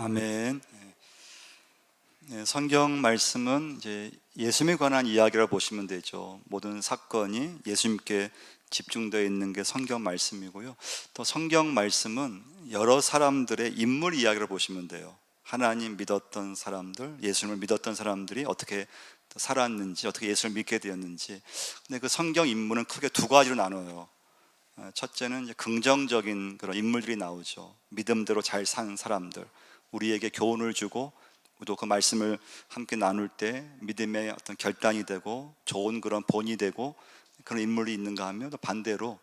아멘. 네, 성경 말씀은 이제 예수님에 관한 이야기라 보시면 되죠. 모든 사건이 예수님께 집중되어 있는 게 성경 말씀이고요. 또 성경 말씀은 여러 사람들의 인물 이야기를 보시면 돼요. 하나님 믿었던 사람들, 예수님을 믿었던 사람들이 어떻게 살았는지, 어떻게 예수를 믿게 되었는지. 근데 그 성경 인물은 크게 두 가지로 나눠요. 첫째는 이제 긍정적인 그런 인물들이 나오죠. 믿음대로 잘 산 사람들, 우리에게 교훈을 주고 또 그 말씀을 함께 나눌 때 믿음의 어떤 결단이 되고 좋은 그런 본이 되고 그런 인물이 있는가 하면, 또 반대로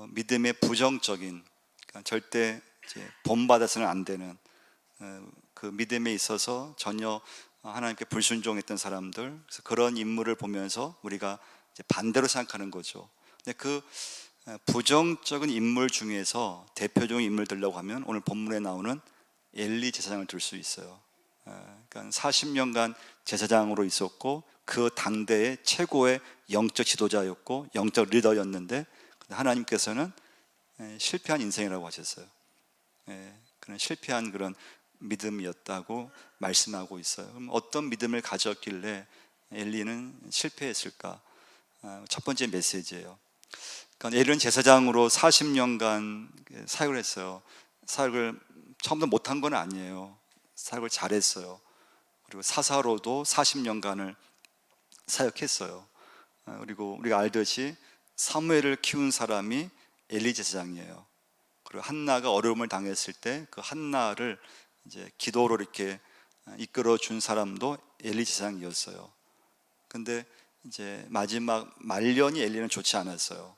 믿음의 부정적인, 그러니까 절대 이제 본받아서는 안 되는 그 믿음에 있어서 전혀 하나님께 불순종했던 사람들, 그래서 그런 인물을 보면서 우리가 이제 반대로 생각하는 거죠. 근데 그 부정적인 인물 중에서 대표적인 인물 들려고 하면 오늘 본문에 나오는 엘리 제사장을 들 수 있어요. 그러니까 40년간 제사장으로 있었고 그 당대의 최고의 영적 지도자였고 영적 리더였는데, 하나님께서는 실패한 인생이라고 하셨어요. 그런 실패한 그런 믿음이었다고 말씀하고 있어요. 그럼 어떤 믿음을 가졌길래 엘리는 실패했을까? 첫 번째 메시지예요. 그러니까 엘리는 제사장으로 40년간 사역을 했어요. 사역을 처음부터 못한 건 아니에요. 사역을 잘했어요. 그리고 사사로도 40년간을 사역했어요. 그리고 우리가 알듯이 사무엘을 키운 사람이 엘리 제사장이에요. 그리고 한나가 어려움을 당했을 때 그 한나를 이제 기도로 이렇게 이끌어 준 사람도 엘리 제사장이었어요. 근데 이제 마지막 말년이 엘리는 좋지 않았어요.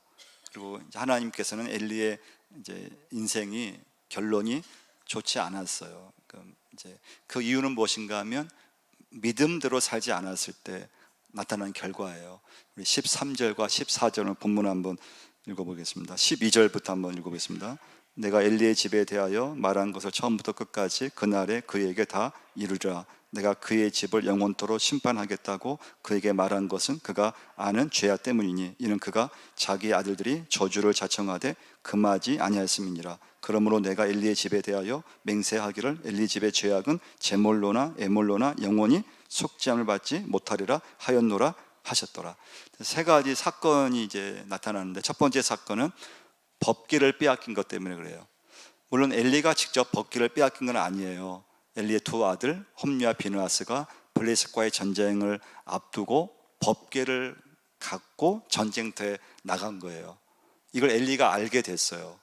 그리고 하나님께서는 엘리의 이제 인생이 결론이 좋지 않았어요. 이제 그 이유는 무엇인가 하면 믿음대로 살지 않았을 때 나타난 결과예요. 우리 13절과 14절을 본문 한번 읽어보겠습니다. 12절부터 한번 읽어보겠습니다. 내가 엘리의 집에 대하여 말한 것을 처음부터 끝까지 그날에 그에게 다 이루리라. 내가 그의 집을 영원토록 심판하겠다고 그에게 말한 것은 그가 아는 죄악 때문이니 이는 그가 자기 아들들이 저주를 자청하되 금하지 아니하였음이니라. 그러므로 내가 엘리의 집에 대하여 맹세하기를 엘리 집의 죄악은 제몰로나 에몰로나 영원히 속죄함을 받지 못하리라 하였노라 하셨더라. 세 가지 사건이 이제 나타나는데, 첫 번째 사건은 법궤를 빼앗긴 것 때문에 그래요. 물론 엘리가 직접 법궤를 빼앗긴 건 아니에요. 엘리의 두 아들 홈리와 비느하스가 블레셋과의 전쟁을 앞두고 법궤를 갖고 전쟁터에 나간 거예요. 이걸 엘리가 알게 됐어요.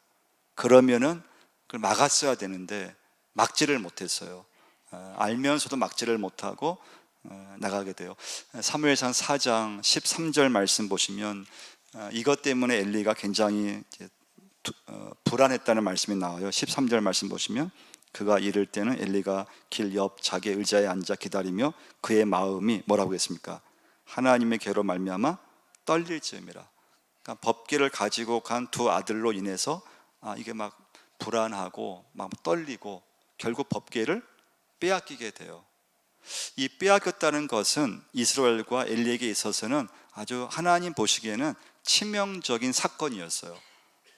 그러면은 그걸 막았어야 되는데 막지를 못했어요. 알면서도 막지를 못하고 나가게 돼요. 사무엘상 4장 13절 말씀 보시면 이것 때문에 엘리가 굉장히 불안했다는 말씀이 나와요. 13절 말씀 보시면 그가 이를 때는 엘리가 길 옆 자기의 의자에 앉아 기다리며 그의 마음이 뭐라고 했습니까? 하나님의 괴로 말미암아 떨릴 즈음이라. 그러니까 법궤를 가지고 간 두 아들로 인해서 이게 막 불안하고 막 떨리고 결국 법궤를 빼앗기게 돼요. 이 빼앗겼다는 것은 이스라엘과 엘리에게 있어서는 아주 하나님 보시기에는 치명적인 사건이었어요.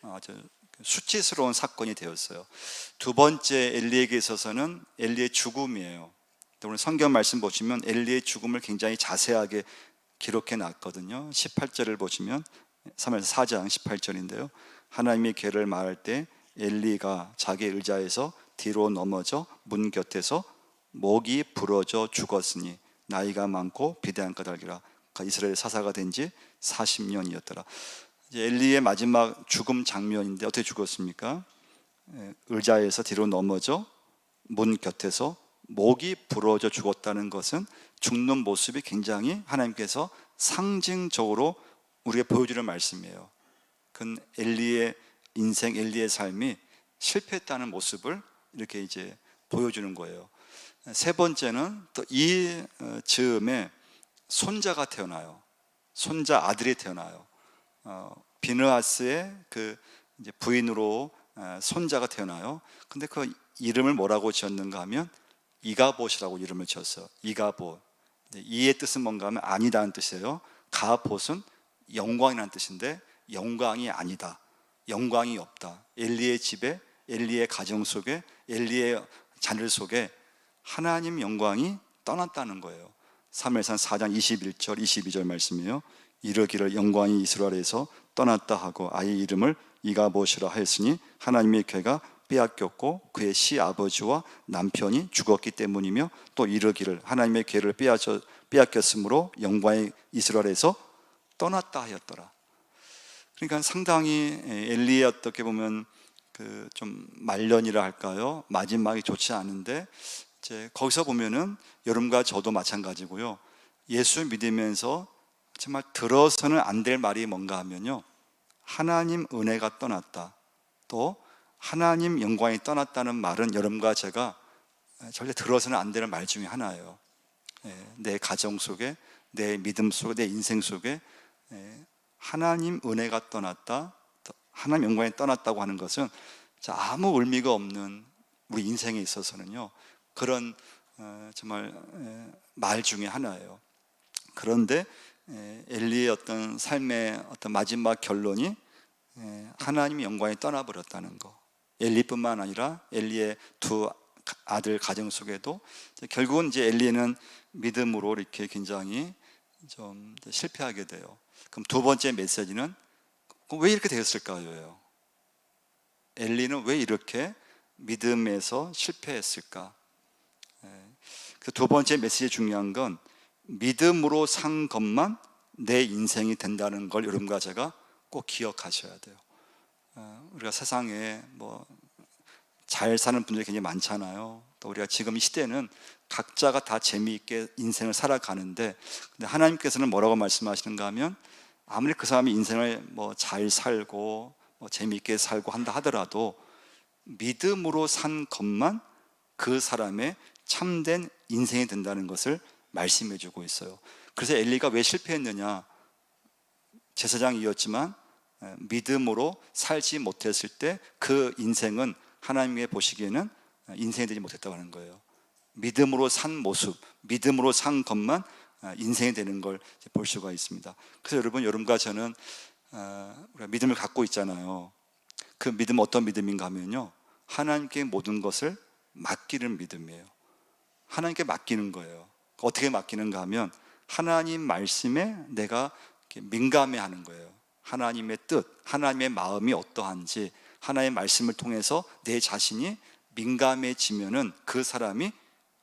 아주 수치스러운 사건이 되었어요. 두 번째 엘리에게 있어서는 엘리의 죽음이에요. 오늘 성경 말씀 보시면 엘리의 죽음을 굉장히 자세하게 기록해 놨거든요. 18절을 보시면 사무엘상 4장 18절인데요. 하나님의 괴를 말할 때 엘리가 자기 의자에서 뒤로 넘어져 문 곁에서 목이 부러져 죽었으니 나이가 많고 비대한 까닭이라. 이스라엘 사사가 된 지 40년이었더라. 이제 엘리의 마지막 죽음 장면인데 어떻게 죽었습니까? 의자에서 뒤로 넘어져 문 곁에서 목이 부러져 죽었다는 것은 죽는 모습이 굉장히 하나님께서 상징적으로 우리에게 보여주는 말씀이에요. 그건 엘리의 인생, 엘리의 삶이 실패했다는 모습을 이렇게 이제 보여주는 거예요. 세 번째는 또 이 즈음에 손자가 태어나요. 손자 아들이 태어나요. 비느하스의 그 이제 부인으로 손자가 태어나요. 근데 그 이름을 뭐라고 지었는가 하면 이가봇이라고 이름을 지었어요. 이가봇. 이의 뜻은 뭔가 하면 아니다는 뜻이에요. 가봇은 영광이라는 뜻인데 영광이 아니다. 영광이 없다. 엘리의 집에, 엘리의 가정 속에, 엘리의 자녀들 속에 하나님 영광이 떠났다는 거예요. 사무엘상 4장 21절 22절 말씀이에요. 이르기를 영광이 이스라엘에서 떠났다 하고 아이의 이름을 이가봇이라 하였으니 하나님의 궤가 빼앗겼고 그의 시아버지와 남편이 죽었기 때문이며, 또 이르기를 하나님의 궤를 빼앗겼으므로 영광이 이스라엘에서 떠났다 하였더라. 그러니까 상당히 엘리의 어떻게 보면 그 좀 말년이라 할까요? 마지막이 좋지 않은데, 이제 거기서 보면은 여러분과 저도 마찬가지고요. 예수 믿으면서 정말 들어서는 안 될 말이 뭔가 하면요, 하나님 은혜가 떠났다, 또 하나님 영광이 떠났다는 말은 여러분과 제가 절대 들어서는 안 되는 말 중에 하나예요. 내 가정 속에, 내 믿음 속에, 내 인생 속에 하나님 은혜가 떠났다, 하나님 영광이 떠났다고 하는 것은 아무 의미가 없는 우리 인생에 있어서는요, 그런 정말 말 중에 하나예요. 그런데 엘리의 어떤 삶의 어떤 마지막 결론이 하나님의 영광이 떠나버렸다는 거. 엘리뿐만 아니라 엘리의 두 아들 가정 속에도 결국은 이제 엘리는 믿음으로 이렇게 굉장히 좀 실패하게 돼요. 그럼 두 번째 메시지는 왜 이렇게 되었을까요? 엘리는 왜 이렇게 믿음에서 실패했을까? 그 두 번째 메시지 중요한 건 믿음으로 산 것만 내 인생이 된다는 걸 여러분과 제가 꼭 기억하셔야 돼요. 우리가 세상에 뭐 잘 사는 분들이 굉장히 많잖아요. 또 우리가 지금 이 시대는 각자가 다 재미있게 인생을 살아가는데, 근데 하나님께서는 뭐라고 말씀하시는가 하면, 아무리 그 사람이 인생을 뭐 잘 살고 뭐 재미있게 살고 한다 하더라도 믿음으로 산 것만 그 사람의 참된 인생이 된다는 것을 말씀해 주고 있어요. 그래서 엘리가 왜 실패했느냐, 제사장이었지만 믿음으로 살지 못했을 때 그 인생은 하나님이 보시기에는 인생이 되지 못했다고 하는 거예요. 믿음으로 산 모습, 믿음으로 산 것만 인생이 되는 걸 볼 수가 있습니다. 그래서 여러분과 저는 우리가 믿음을 갖고 있잖아요. 그 믿음은 어떤 믿음인가 하면요, 하나님께 모든 것을 맡기는 믿음이에요. 하나님께 맡기는 거예요. 어떻게 맡기는가 하면 하나님 말씀에 내가 민감해하는 거예요. 하나님의 뜻, 하나님의 마음이 어떠한지 하나님의 말씀을 통해서 내 자신이 민감해지면은 그 사람이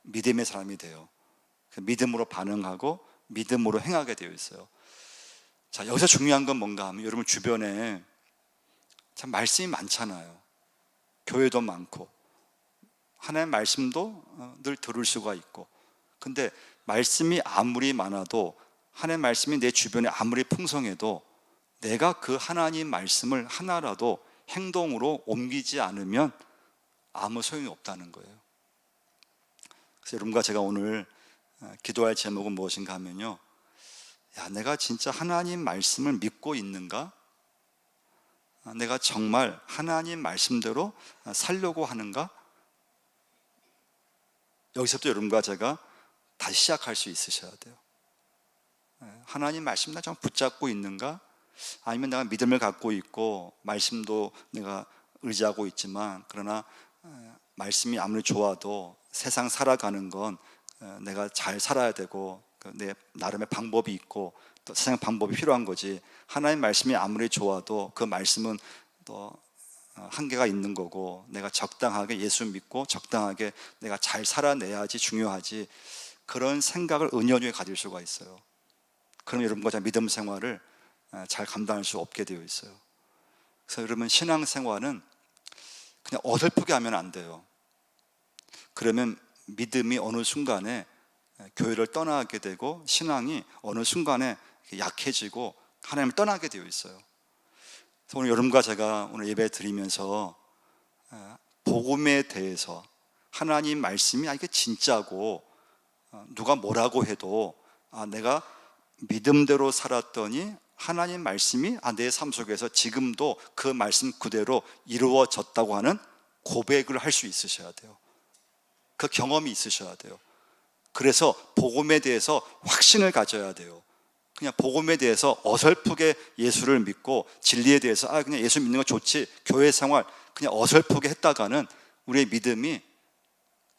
믿음의 사람이 돼요. 믿음으로 반응하고 믿음으로 행하게 되어 있어요. 자, 여기서 중요한 건 뭔가 하면 여러분 주변에 참 말씀이 많잖아요. 교회도 많고 하나님의 말씀도 늘 들을 수가 있고, 근데 말씀이 아무리 많아도, 하나님의 말씀이 내 주변에 아무리 풍성해도 내가 그 하나님 말씀을 하나라도 행동으로 옮기지 않으면 아무 소용이 없다는 거예요. 그래서 여러분과 제가 오늘 기도할 제목은 무엇인가 하면요, 내가 진짜 하나님 말씀을 믿고 있는가? 내가 정말 하나님 말씀대로 살려고 하는가? 여기서부터 여러분과 제가 다시 시작할 수 있으셔야 돼요. 하나님 말씀 나 정말 붙잡고 있는가? 아니면 내가 믿음을 갖고 있고 말씀도 내가 의지하고 있지만, 그러나 말씀이 아무리 좋아도 세상 살아가는 건 내가 잘 살아야 되고 내 나름의 방법이 있고 또 세상 방법이 필요한 거지, 하나님 말씀이 아무리 좋아도 그 말씀은 또 한계가 있는 거고, 내가 적당하게 예수 믿고 적당하게 내가 잘 살아내야지 중요하지, 그런 생각을 은연중에 가질 수가 있어요. 그럼 여러분과 제 믿음 생활을 잘 감당할 수 없게 되어 있어요. 그래서 여러분, 신앙생활은 그냥 어설프게 하면 안 돼요. 그러면 믿음이 어느 순간에 교회를 떠나게 되고 신앙이 어느 순간에 약해지고 하나님을 떠나게 되어 있어요. 그래서 오늘 여러분과 제가 오늘 예배 드리면서 복음에 대해서, 하나님 말씀이 이게 진짜고 누가 뭐라고 해도 내가 믿음대로 살았더니 하나님 말씀이 내 삶 속에서 지금도 그 말씀 그대로 이루어졌다고 하는 고백을 할 수 있으셔야 돼요. 그 경험이 있으셔야 돼요. 그래서 복음에 대해서 확신을 가져야 돼요. 그냥 복음에 대해서 어설프게 예수를 믿고 진리에 대해서 그냥 예수 믿는 거 좋지, 교회 생활 그냥 어설프게 했다가는 우리의 믿음이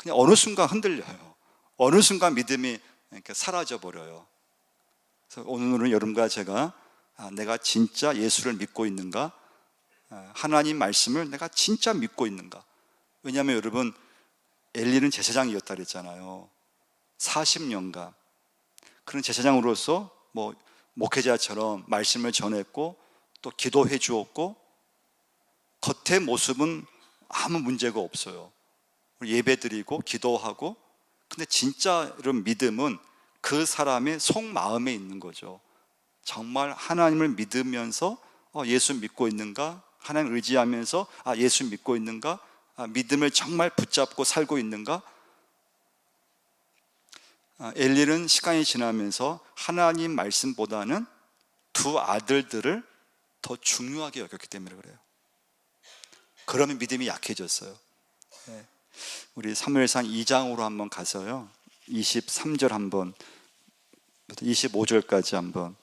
그냥 어느 순간 흔들려요. 어느 순간 믿음이 이렇게 사라져 버려요. 그래서 오늘은 여러분과 제가 내가 진짜 예수를 믿고 있는가? 하나님 말씀을 내가 진짜 믿고 있는가? 왜냐하면 여러분, 엘리는 제사장이었다 그랬잖아요. 40년간 그런 제사장으로서 목회자처럼 말씀을 전했고 또 기도해 주었고, 겉의 모습은 아무 문제가 없어요. 예배 드리고 기도하고. 근데 진짜 이런 믿음은 그 사람의 속마음에 있는 거죠. 정말 하나님을 믿으면서 예수 믿고 있는가? 하나님 의지하면서 예수 믿고 있는가? 믿음을 정말 붙잡고 살고 있는가? 엘리는 시간이 지나면서 하나님 말씀보다는 두 아들들을 더 중요하게 여겼기 때문에 그래요. 그러면 믿음이 약해졌어요. 우리 사무엘상 2장으로 한번 가서요, 23절 한번 25절까지 한번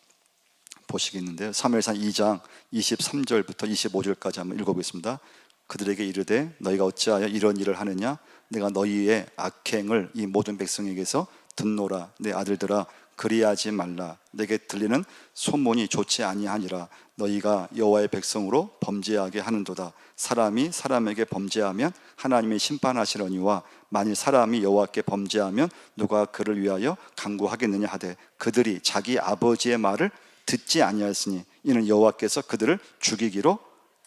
보시겠는데요. 사무엘상 2장 23절부터 25절까지 한번 읽어보겠습니다. 그들에게 이르되 너희가 어찌하여 이런 일을 하느냐? 내가 너희의 악행을 이 모든 백성에게서 듣노라. 내 아들들아, 그리하지 말라. 내게 들리는 소문이 좋지 아니하니라. 너희가 여호와의 백성으로 범죄하게 하는도다. 사람이 사람에게 범죄하면 하나님이 심판하시려니와 만일 사람이 여호와께 범죄하면 누가 그를 위하여 간구하겠느냐 하되 그들이 자기 아버지의 말을 듣지 아니하였으니 이는 여호와께서 그들을 죽이기로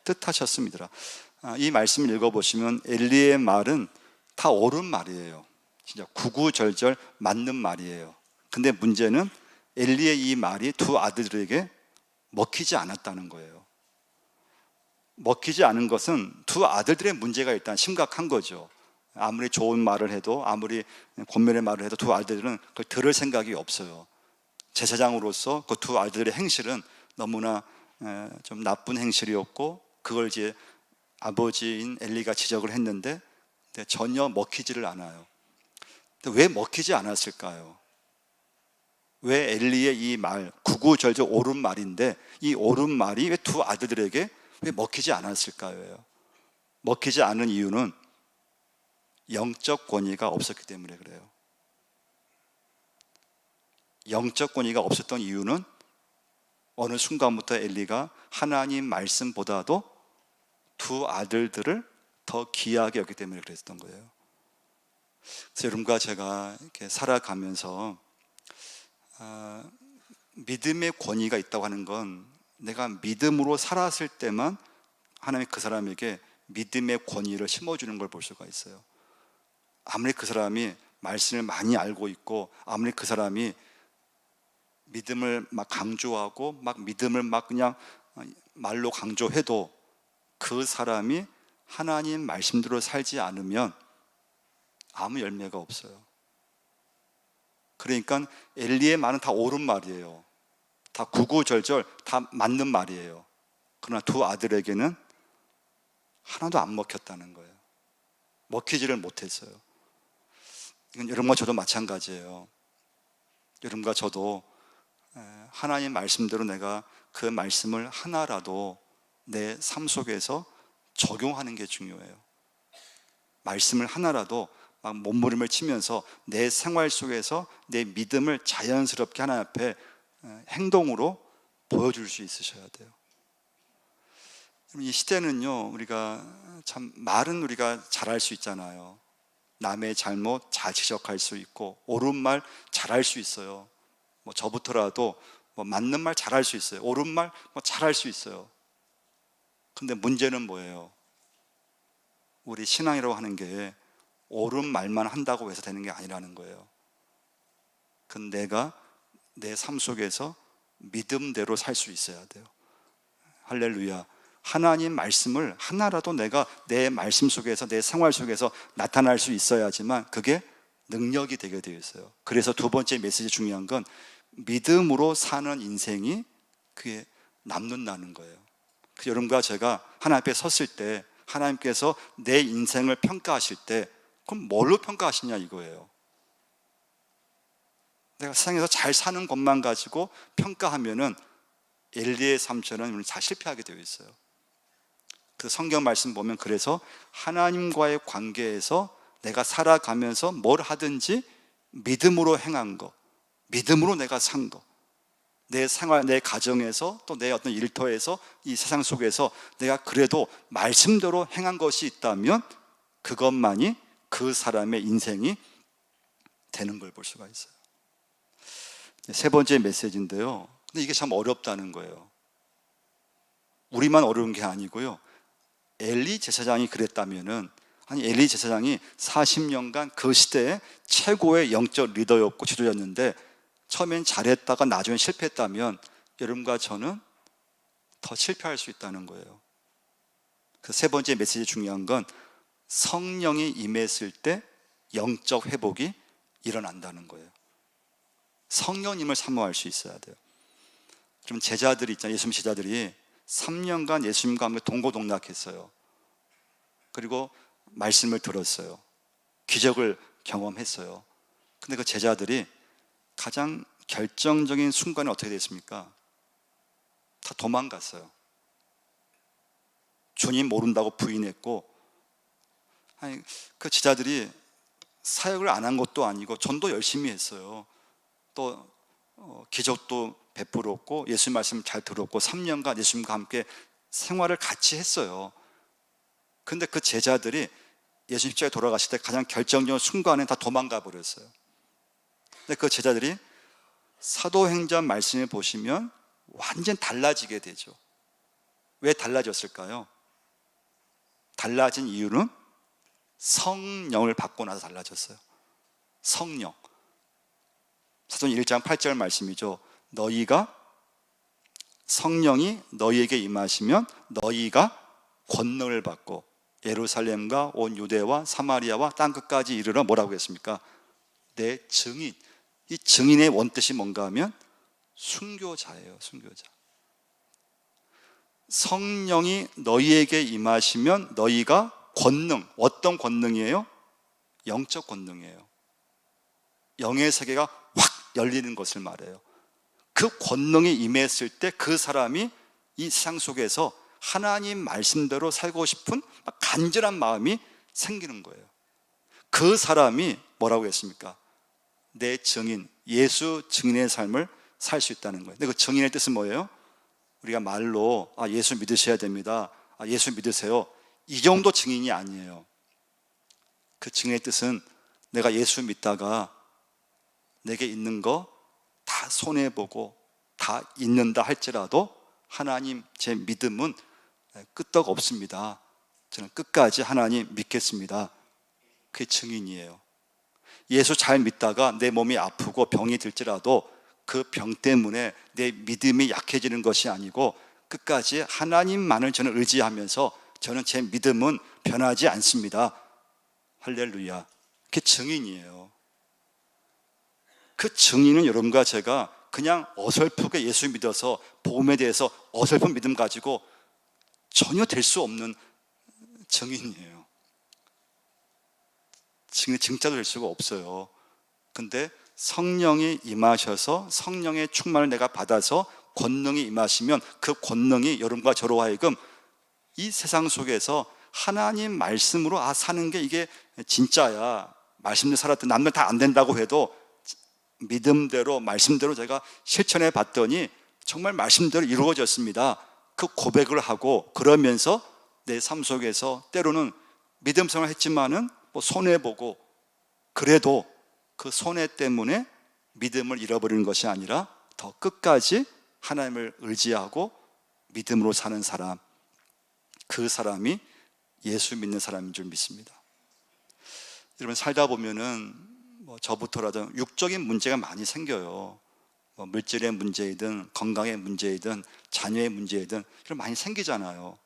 뜻하셨습니다. 이 말씀을 읽어보시면 엘리의 말은 다 옳은 말이에요. 진짜 구구절절 맞는 말이에요. 근데 문제는 엘리의 이 말이 두 아들들에게 먹히지 않았다는 거예요. 먹히지 않은 것은 두 아들들의 문제가 일단 심각한 거죠. 아무리 좋은 말을 해도, 아무리 권면의 말을 해도 두 아들들은 그걸 들을 생각이 없어요. 제사장으로서 그 두 아들들의 행실은 너무나 좀 나쁜 행실이었고, 그걸 이제 아버지인 엘리가 지적을 했는데 전혀 먹히지를 않아요. 왜 먹히지 않았을까요? 왜 엘리의 이 말, 구구절절 옳은 말인데 이 옳은 말이 왜 두 아들들에게 왜 먹히지 않았을까요? 먹히지 않은 이유는 영적 권위가 없었기 때문에 그래요. 영적 권위가 없었던 이유는 어느 순간부터 엘리가 하나님 말씀보다도 두 아들들을 더 귀하게 여기기 때문에 그랬던 거예요. 그래서 여러분과 제가 이렇게 살아가면서 믿음의 권위가 있다고 하는 건 내가 믿음으로 살았을 때만 하나님이 그 사람에게 믿음의 권위를 심어주는 걸 볼 수가 있어요. 아무리 그 사람이 말씀을 많이 알고 있고, 아무리 그 사람이 믿음을 막 강조하고 막 믿음을 막 그냥 말로 강조해도 그 사람이 하나님 말씀대로 살지 않으면 아무 열매가 없어요. 그러니까 엘리의 말은 다 옳은 말이에요. 다 구구절절 다 맞는 말이에요. 그러나 두 아들에게는 하나도 안 먹혔다는 거예요. 먹히지를 못했어요. 이건 여러분과 저도 마찬가지예요. 여러분과 저도 하나님 말씀대로 내가 그 말씀을 하나라도 내 삶 속에서 적용하는 게 중요해요. 말씀을 하나라도 막 몸부림을 치면서 내 생활 속에서 내 믿음을 자연스럽게 하나님 앞에 행동으로 보여줄 수 있으셔야 돼요. 이 시대는요, 우리가 참 말은 우리가 잘할 수 있잖아요. 남의 잘못 잘 지적할 수 있고, 옳은 말 잘할 수 있어요. 저부터라도 맞는 말 잘할 수 있어요. 옳은 말 잘할 수 있어요. 근데 문제는 뭐예요? 우리 신앙이라고 하는 게 옳은 말만 한다고 해서 되는 게 아니라는 거예요. 근데 내가 내 삶 속에서 믿음대로 살 수 있어야 돼요. 할렐루야. 하나님 말씀을 하나라도 내가 내 말씀 속에서, 내 생활 속에서 나타날 수 있어야지만 그게 능력이 되게 되어 있어요. 그래서 두 번째 메시지 중요한 건 믿음으로 사는 인생이 그게 남는다는 거예요. 그래서 여러분과 제가 하나님 앞에 섰을 때 하나님께서 내 인생을 평가하실 때 그럼 뭘로 평가하시냐 이거예요. 내가 세상에서 잘 사는 것만 가지고 평가하면은 엘리의 삶처럼 다 실패하게 되어 있어요. 그 성경 말씀 보면 그래서 하나님과의 관계에서 내가 살아가면서 뭘 하든지 믿음으로 행한 거, 믿음으로 내가 산 거, 내 생활, 내 가정에서 또 내 어떤 일터에서 이 세상 속에서 내가 그래도 말씀대로 행한 것이 있다면 그것만이 그 사람의 인생이 되는 걸 볼 수가 있어요. 세 번째 메시지인데요, 근데 이게 참 어렵다는 거예요. 우리만 어려운 게 아니고요, 엘리 제사장이 그랬다면은, 아니 엘리 제사장이 40년간 그 시대의 최고의 영적 리더였고 지도자였는데 처음엔 잘했다가 나중에 실패했다면 여러분과 저는 더 실패할 수 있다는 거예요. 그 세 번째 메시지 중요한 건 성령이 임했을 때 영적 회복이 일어난다는 거예요. 성령님을 사모할 수 있어야 돼요. 좀 제자들이 있잖아요. 예수님 제자들이 3년간 예수님과 함께 동고동락했어요. 그리고 말씀을 들었어요. 기적을 경험했어요. 근데 그 제자들이 가장 결정적인 순간에 어떻게 됐습니까? 다 도망갔어요. 주님 모른다고 부인했고, 아니, 그 제자들이 사역을 안 한 것도 아니고 전도 열심히 했어요. 또 기적도 베풀었고 예수님 말씀 잘 들었고 3년간 예수님과 함께 생활을 같이 했어요. 근데 그 제자들이 예수님 십자가에 돌아가실 때 가장 결정적인 순간에 다 도망가 버렸어요. 근데 그 제자들이 사도행전 말씀을 보시면 완전 달라지게 되죠. 왜 달라졌을까요? 달라진 이유는 성령을 받고 나서 달라졌어요. 성령. 사도행전 1장 8절 말씀이죠. 너희가 성령이 너희에게 임하시면 너희가 권능을 받고 예루살렘과 온 유대와 사마리아와 땅끝까지 이르러 뭐라고 했습니까? 내 증인. 이 증인의 원뜻이 뭔가 하면 순교자예요. 순교자. 성령이 너희에게 임하시면 너희가 권능, 어떤 권능이에요? 영적 권능이에요. 영의 세계가 확 열리는 것을 말해요. 그 권능이 임했을 때 그 사람이 이 세상 속에서 하나님 말씀대로 살고 싶은 간절한 마음이 생기는 거예요. 그 사람이 뭐라고 했습니까? 내 증인, 예수 증인의 삶을 살 수 있다는 거예요. 근데 그 증인의 뜻은 뭐예요? 우리가 말로 예수 믿으셔야 됩니다, 예수 믿으세요, 이 정도 증인이 아니에요. 그 증인의 뜻은 내가 예수 믿다가 내게 있는 거 다 손해보고 다 잊는다 할지라도 하나님 제 믿음은 끄떡 없습니다, 저는 끝까지 하나님 믿겠습니다. 그게 증인이에요. 예수 잘 믿다가 내 몸이 아프고 병이 들지라도 그 병 때문에 내 믿음이 약해지는 것이 아니고 끝까지 하나님만을 저는 의지하면서 저는 제 믿음은 변하지 않습니다. 할렐루야. 그게 증인이에요. 그 증인은 여러분과 제가 그냥 어설프게 예수 믿어서 복음에 대해서 어설픈 믿음 가지고 전혀 될 수 없는 증인이에요. 증자도 될 수가 없어요. 근데 성령이 임하셔서 성령의 충만을 내가 받아서 권능이 임하시면 그 권능이 여러분과 저로 하여금 이 세상 속에서 하나님 말씀으로 사는 게 이게 진짜야, 말씀대로 살았더니 남들 다 안 된다고 해도 믿음대로 말씀대로 제가 실천해 봤더니 정말 말씀대로 이루어졌습니다, 그 고백을 하고 그러면서 내 삶 속에서 때로는 믿음 생활을 했지만은 손해보고 그래도 그 손해 때문에 믿음을 잃어버리는 것이 아니라 더 끝까지 하나님을 의지하고 믿음으로 사는 사람, 그 사람이 예수 믿는 사람인 줄 믿습니다. 여러분 살다 보면은 저부터라도 육적인 문제가 많이 생겨요. 물질의 문제이든 건강의 문제이든 자녀의 문제이든 이런 많이 생기잖아요.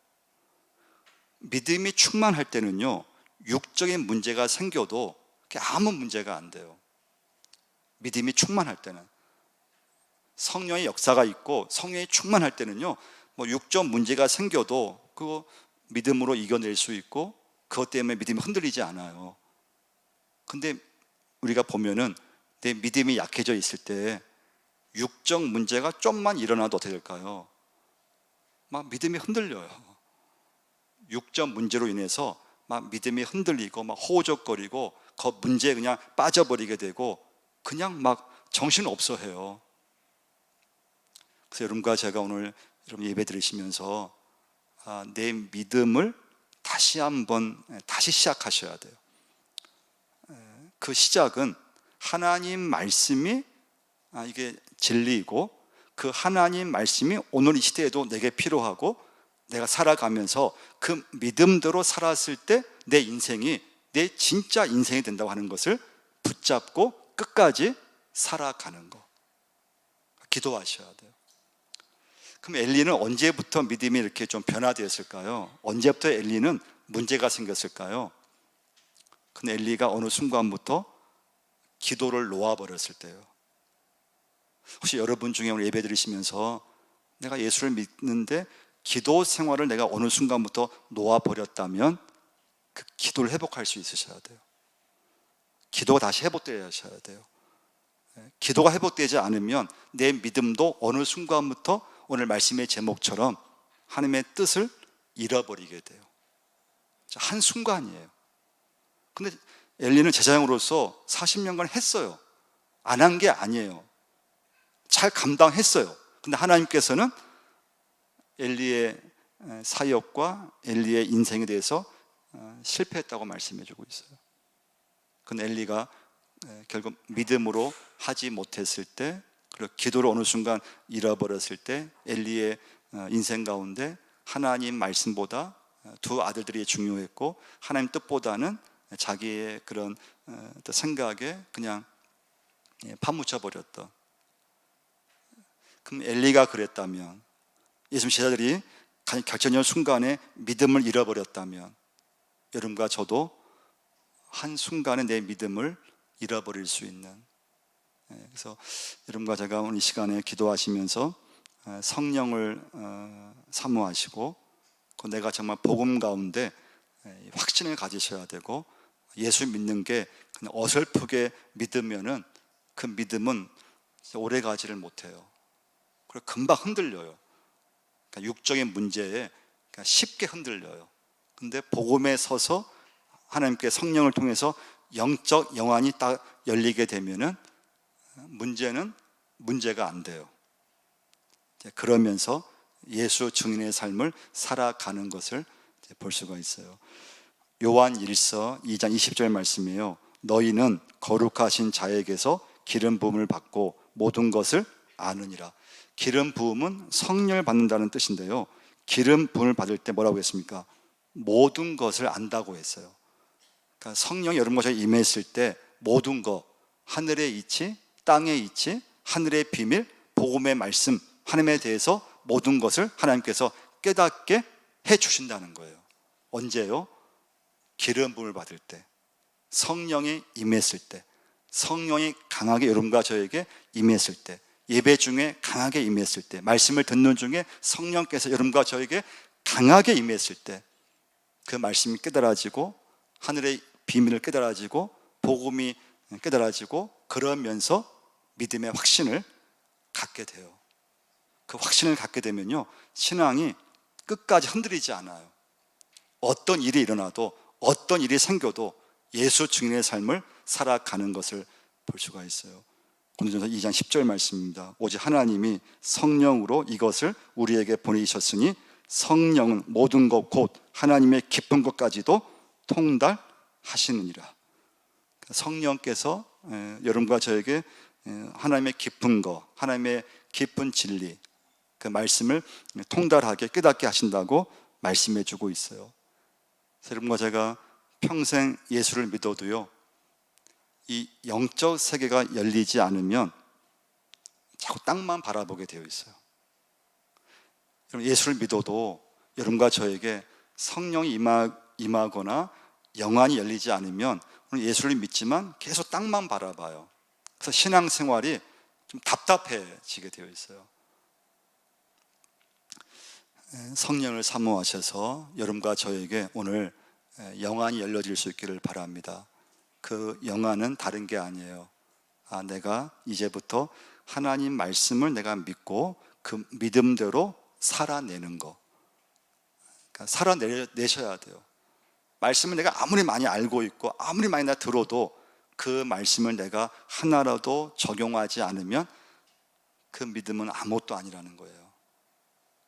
믿음이 충만할 때는요, 육적인 문제가 생겨도 아무 문제가 안 돼요. 믿음이 충만할 때는 성령의 역사가 있고 성령이 충만할 때는요, 육적 문제가 생겨도 그거 믿음으로 이겨낼 수 있고 그것 때문에 믿음이 흔들리지 않아요. 근데 우리가 보면은 내 믿음이 약해져 있을 때 육적 문제가 좀만 일어나도 어떻게 될까요? 막 믿음이 흔들려요. 육적 문제로 인해서 막 믿음이 흔들리고 막 호적거리고 그 문제에 그냥 빠져버리게 되고 그냥 막 정신 없어 해요. 그래서 여러분과 제가 오늘 여러분 예배 드리시면서 내 믿음을 다시 한번 다시 시작하셔야 돼요. 그 시작은 하나님 말씀이 이게 진리이고 그 하나님 말씀이 오늘 이 시대에도 내게 필요하고 내가 살아가면서 그 믿음대로 살았을 때 내 인생이 내 진짜 인생이 된다고 하는 것을 붙잡고 끝까지 살아가는 거. 기도하셔야 돼요. 그럼 엘리는 언제부터 믿음이 이렇게 좀 변화되었을까요? 언제부터 엘리는 문제가 생겼을까요? 근데 엘리가 어느 순간부터 기도를 놓아버렸을 때요. 혹시 여러분 중에 오늘 예배 드리시면서 내가 예수를 믿는데 기도 생활을 내가 어느 순간부터 놓아버렸다면 그 기도를 회복할 수 있으셔야 돼요. 기도가 다시 회복되어야 돼요. 기도가 회복되지 않으면 내 믿음도 어느 순간부터 오늘 말씀의 제목처럼 하나님의 뜻을 잃어버리게 돼요. 한순간이에요. 근데 엘리는 제사장으로서 40년간 했어요. 안 한 게 아니에요. 잘 감당했어요. 근데 하나님께서는 엘리의 사역과 엘리의 인생에 대해서 실패했다고 말씀해 주고 있어요. 근데 엘리가 결국 믿음으로 하지 못했을 때, 그리고 기도를 어느 순간 잃어버렸을 때 엘리의 인생 가운데 하나님 말씀보다 두 아들들이 중요했고 하나님 뜻보다는 자기의 그런 생각에 그냥 파묻혀 버렸던. 그럼 엘리가 그랬다면, 예수님 제자들이 결정적 순간에 믿음을 잃어버렸다면 여러분과 저도 한순간에 내 믿음을 잃어버릴 수 있는, 그래서 여러분과 제가 오늘 이 시간에 기도하시면서 성령을 사모하시고 내가 정말 복음 가운데 확신을 가지셔야 되고, 예수 믿는 게 그냥 어설프게 믿으면은 그 믿음은 오래 가지를 못해요. 그리고 금방 흔들려요. 그러니까 육적인 문제에 쉽게 흔들려요. 근데 복음에 서서 하나님께 성령을 통해서 영적 영안이 딱 열리게 되면은 문제는 문제가 안 돼요. 그러면서 예수 증인의 삶을 살아가는 것을 볼 수가 있어요. 요한 1서 2장 20절 말씀이에요. 너희는 거룩하신 자에게서 기름 부음을 받고 모든 것을 아느니라. 기름 부음은 성령을 받는다는 뜻인데요, 기름 부음을 받을 때 뭐라고 했습니까? 모든 것을 안다고 했어요. 그러니까 성령이 여러분과 저에 임했을 때 모든 것, 하늘의 이치, 땅의 이치, 하늘의 비밀, 복음의 말씀, 하나님에 대해서 모든 것을 하나님께서 깨닫게 해주신다는 거예요. 언제요? 기름 부음을 받을 때, 성령이 임했을 때, 성령이 강하게 여러분과 저에게 임했을 때, 예배 중에 강하게 임했을 때, 말씀을 듣는 중에 성령께서 여러분과 저에게 강하게 임했을 때 그 말씀이 깨달아지고 하늘의 비밀을 깨달아지고 복음이 깨달아지고, 그러면서 믿음의 확신을 갖게 돼요. 그 확신을 갖게 되면요, 신앙이 끝까지 흔들리지 않아요. 어떤 일이 일어나도 어떤 일이 생겨도 예수 증인의 삶을 살아가는 것을 볼 수가 있어요. 고린도전서 2장 10절 말씀입니다. 오직 하나님이 성령으로 이것을 우리에게 보내셨으니 성령은 모든 것 곧 하나님의 깊은 것까지도 통달하시느니라. 성령께서 여러분과 저에게 하나님의 깊은 것, 하나님의 깊은 진리, 그 말씀을 통달하게 깨닫게 하신다고 말씀해 주고 있어요. 여러분과 제가 평생 예수를 믿어도요, 이 영적 세계가 열리지 않으면 자꾸 땅만 바라보게 되어 있어요. 예수를 믿어도 여러분과 저에게 성령이 임하거나 영안이 열리지 않으면 예수를 믿지만 계속 땅만 바라봐요. 그래서 신앙생활이 좀 답답해지게 되어 있어요. 성령을 사모하셔서 여러분과 저에게 오늘 영안이 열려질 수 있기를 바랍니다. 그 영안은 다른 게 아니에요. 내가 이제부터 하나님 말씀을 내가 믿고 그 믿음대로 살아내는 거. 그러니까 살아내셔야 돼요. 말씀을 내가 아무리 많이 알고 있고 아무리 많이 나 들어도 그 말씀을 내가 하나라도 적용하지 않으면 그 믿음은 아무것도 아니라는 거예요.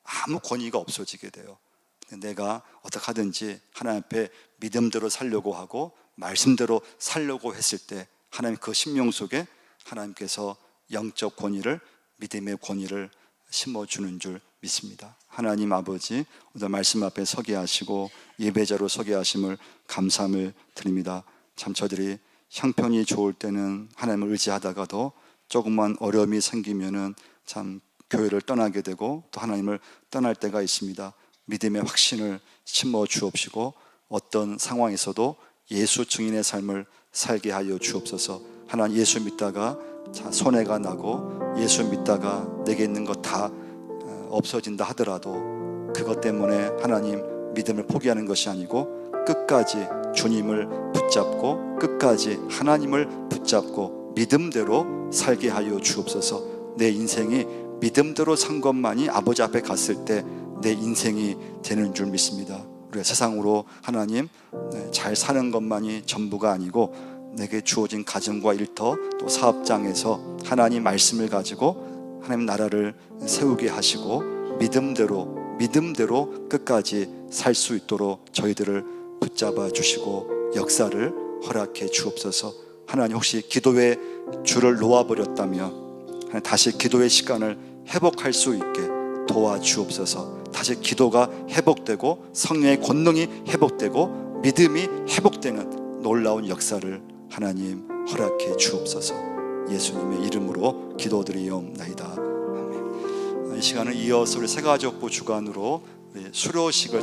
아무 권위가 없어지게 돼요. 내가 어떻게 하든지 하나님 앞에 믿음대로 살려고 하고 말씀대로 살려고 했을 때 하나님 그 심령 속에 하나님께서 영적 권위를, 믿음의 권위를 심어주는 줄 믿습니다. 하나님 아버지, 오늘 말씀 앞에 서게 하시고 예배자로 서게 하심을 감사함을 드립니다. 참 저들이 형편이 좋을 때는 하나님을 의지하다가도 조금만 어려움이 생기면은 참 교회를 떠나게 되고 또 하나님을 떠날 때가 있습니다. 믿음의 확신을 심어 주옵시고 어떤 상황에서도 예수 증인의 삶을 살게 하여 주옵소서. 하나님, 예수 믿다가 손해가 나고 예수 믿다가 내게 있는 것 다 없어진다 하더라도 그것 때문에 하나님 믿음을 포기하는 것이 아니고 끝까지 주님을 붙잡고 끝까지 하나님을 붙잡고 믿음대로 살게 하여 주옵소서. 내 인생이 믿음대로 산 것만이 아버지 앞에 갔을 때 내 인생이 되는 줄 믿습니다. 우리가 세상으로 하나님 잘 사는 것만이 전부가 아니고 내게 주어진 가정과 일터 또 사업장에서 하나님 말씀을 가지고 하나님 나라를 세우게 하시고 믿음대로 끝까지 살 수 있도록 저희들을 붙잡아 주시고 역사를 허락해 주옵소서. 하나님, 혹시 기도의 줄을 놓아버렸다면 다시 기도의 시간을 회복할 수 있게 도와주옵소서. 다시 기도가 회복되고 성령의 권능이 회복되고 믿음이 회복되는 놀라운 역사를 하나님 허락해 주옵소서. 예수님의 이름으로 기도드리옵나이다. 아멘. 이 시간을 이어서 우리 새가족부 주관으로 수료식을 진행